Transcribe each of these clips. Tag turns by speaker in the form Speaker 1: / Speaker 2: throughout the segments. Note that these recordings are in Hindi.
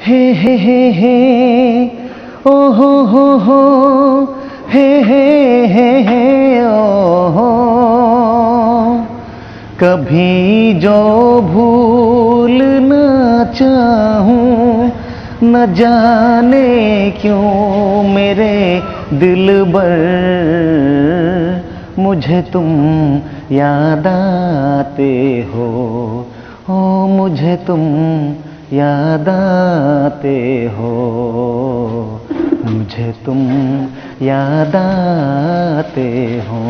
Speaker 1: हे ओ हो हे ओ हो। कभी जो भूल ना चाहूं न जाने क्यों मेरे दिलबर, मुझे तुम याद आते हो। ओ मुझे तुम याद आते हो। मुझे तुम याद आते हो।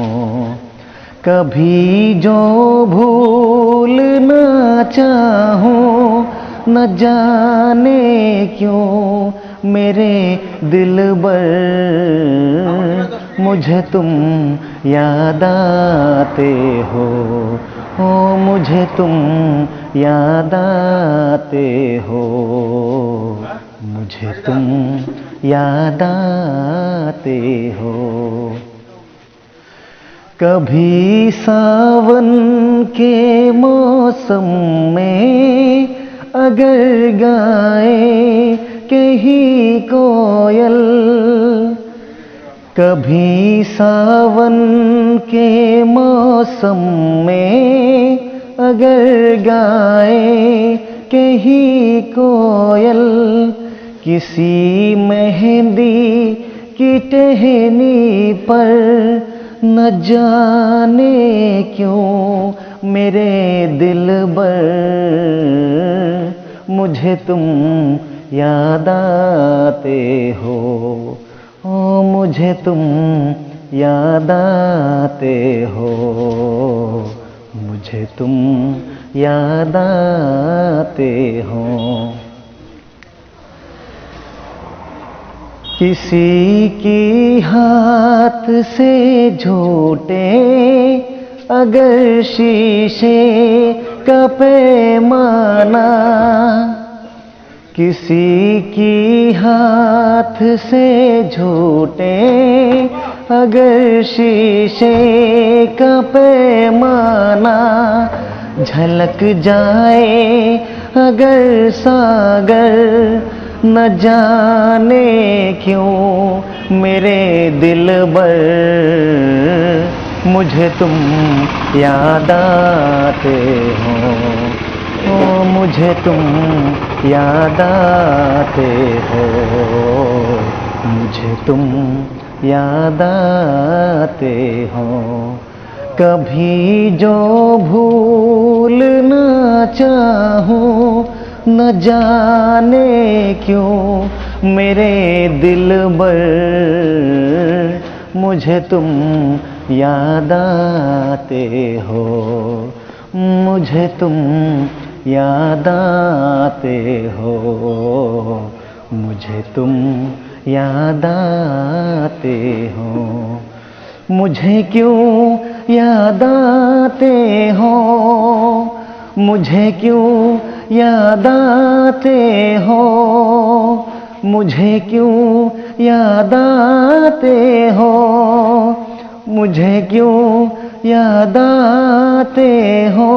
Speaker 1: कभी जो भूल ना चाहूं न जाने क्यों मेरे दिलबर, मुझे तुम याद आते हो। ओ मुझे तुम याद आते हो। मुझे तुम याद आते हो। कभी सावन के मौसम में अगर गाए कहीं कोयल, कभी सावन के मौसम में अगर गाए कहीं कोयल, किसी मेहंदी की टहनी पर न जाने क्यों मेरे दिलबर, मुझे तुम याद आते हो। ओ मुझे तुम याद आते हो। मुझे तुम याद आते हो। किसी की हाथ से झूठे अगर शीशे का पैमाना, किसी की हाथ से झूठे अगर शीशे का पैमाना, झलक जाए अगर सागर न जाने क्यों मेरे दिलबर, मुझे तुम याद आते हो। ओ मुझे तुम याद आते हो। मुझे तुम याद आते हो। कभी जो भूल ना चाहूं न जाने क्यों मेरे दिलबर, मुझे तुम याद आते हो। मुझे तुम याद आते हो। मुझे तुम याद आते हो। मुझे क्यों याद आते हो। मुझे क्यों याद आते हो। मुझे क्यों याद आते हो। मुझे क्यों याद आते हो।